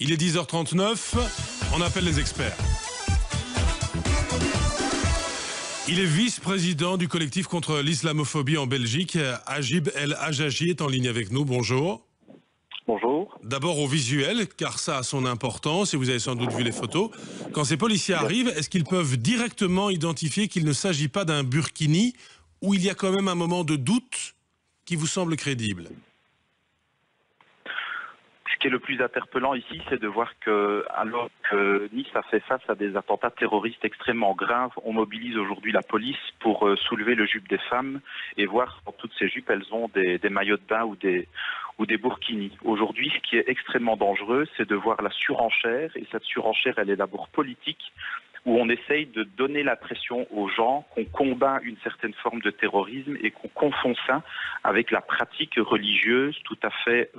Il est 10h39, on appelle les experts. Il est vice-président du collectif contre l'islamophobie en Belgique. Agib El Hajaji est en ligne avec nous, bonjour. Bonjour. D'abord au visuel, car ça a son importance, et vous avez sans doute vu les photos. Quand ces policiers arrivent, est-ce qu'ils peuvent directement identifier qu'il ne s'agit pas d'un burkini, ou il y a quand même un moment de doute qui vous semble crédible? Ce qui est le plus interpellant ici, c'est de voir que, alors que Nice a fait face à des attentats terroristes extrêmement graves, on mobilise aujourd'hui la police pour soulever le jupe des femmes et voir dans toutes ces jupes, elles ont des maillots de bain ou des burkinis. Aujourd'hui, ce qui est extrêmement dangereux, c'est de voir la surenchère, et cette surenchère, elle est d'abord politique, où on essaye de donner l'impression aux gens qu'on combat une certaine forme de terrorisme et qu'on confond ça avec la pratique religieuse tout à fait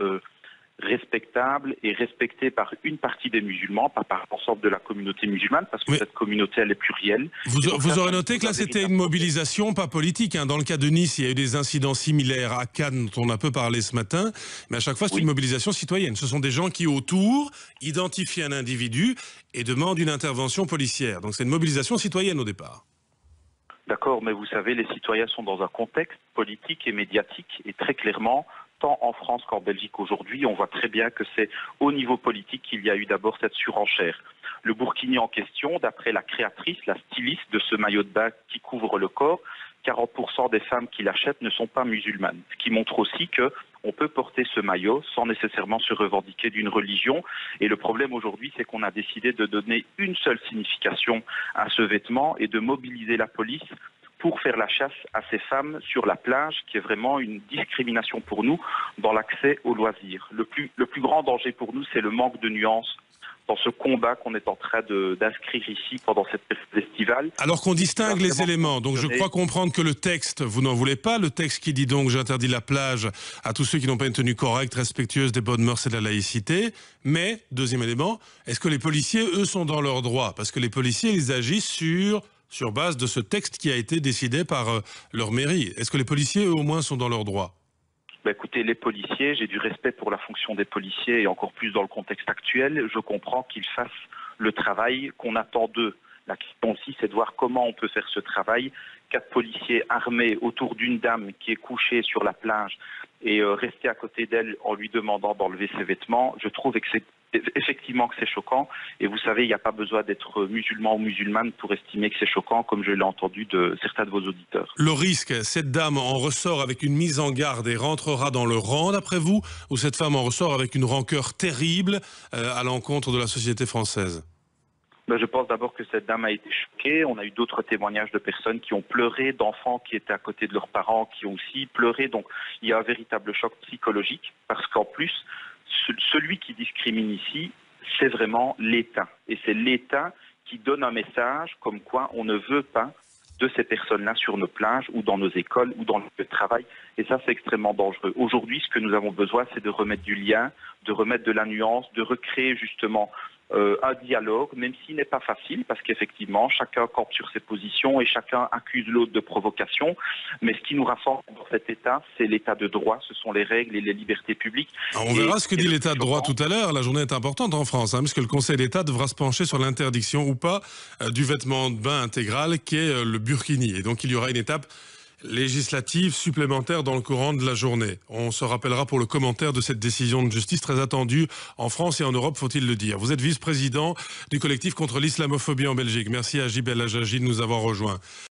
respectable et respectée par une partie des musulmans, pas par l'ensemble de la communauté musulmane, parce que cette communauté, elle est plurielle. Vous aurez noté que là, c'était une mobilisation pas politique. Dans le cas de Nice, il y a eu des incidents similaires à Cannes, dont on a peu parlé ce matin, mais à chaque fois, c'est une mobilisation citoyenne. Ce sont des gens qui, autour, identifient un individu et demandent une intervention policière. Donc c'est une mobilisation citoyenne au départ. D'accord, mais vous savez, les citoyens sont dans un contexte politique et médiatique, et très clairement, tant en France qu'en Belgique aujourd'hui, on voit très bien que c'est au niveau politique qu'il y a eu d'abord cette surenchère. Le burkini en question, d'après la créatrice, la styliste de ce maillot de bain qui couvre le corps, 40% des femmes qui l'achètent ne sont pas musulmanes. Ce qui montre aussi que on peut porter ce maillot sans nécessairement se revendiquer d'une religion. Et le problème aujourd'hui, c'est qu'on a décidé de donner une seule signification à ce vêtement et de mobiliser la police pour faire la chasse à ces femmes sur la plage, qui est vraiment une discrimination pour nous dans l'accès aux loisirs. Le plus grand danger pour nous, c'est le manque de nuances dans ce combat qu'on est en train d'inscrire ici pendant cette période estivale. Alors qu'on distingue les éléments, donc je crois comprendre que le texte, vous n'en voulez pas, le texte qui dit donc j'interdis la plage à tous ceux qui n'ont pas une tenue correcte, respectueuse des bonnes mœurs et de la laïcité, mais, deuxième élément, est-ce que les policiers, eux, sont dans leurs droits? Parce que les policiers, ils agissent sur base de ce texte qui a été décidé par leur mairie. Est-ce que les policiers, eux, au moins, sont dans leurs droits? Écoutez, les policiers, j'ai du respect pour la fonction des policiers et encore plus dans le contexte actuel. Je comprends qu'ils fassent le travail qu'on attend d'eux. La question aussi, c'est de voir comment on peut faire ce travail. 4 policiers armés autour d'une dame qui est couchée sur la plage et rester à côté d'elle en lui demandant d'enlever ses vêtements, je trouve que c'est effectivement que c'est choquant. Et vous savez, il n'y a pas besoin d'être musulman ou musulmane pour estimer que c'est choquant, comme je l'ai entendu de certains de vos auditeurs. Le risque, cette dame en ressort avec une mise en garde et rentrera dans le rang, d'après vous, ou cette femme en ressort avec une rancœur terrible à l'encontre de la société française? Je pense d'abord que cette dame a été choquée. On a eu d'autres témoignages de personnes qui ont pleuré, d'enfants qui étaient à côté de leurs parents, qui ont aussi pleuré. Donc il y a un véritable choc psychologique, parce qu'en plus, celui qui discrimine ici, c'est vraiment l'État. Et c'est l'État qui donne un message comme quoi on ne veut pas de ces personnes-là sur nos plages ou dans nos écoles ou dans le travail. Et ça, c'est extrêmement dangereux. Aujourd'hui, ce que nous avons besoin, c'est de remettre du lien, de remettre de la nuance, de recréer justement un dialogue, même s'il n'est pas facile, parce qu'effectivement, chacun campe sur ses positions et chacun accuse l'autre de provocation. Mais ce qui nous rassemble dans cet État, c'est l'État de droit, ce sont les règles et les libertés publiques. On verra ce que dit l'État de droit tout à l'heure. La journée est importante en France, puisque le Conseil d'État devra se pencher sur l'interdiction ou pas du vêtement de bain intégral qui est le burkini. Et donc il y aura une étape législative supplémentaire dans le courant de la journée. On se rappellera pour le commentaire de cette décision de justice très attendue en France et en Europe, faut-il le dire. Vous êtes vice-président du collectif contre l'islamophobie en Belgique. Merci à Agib El Hajaji de nous avoir rejoints.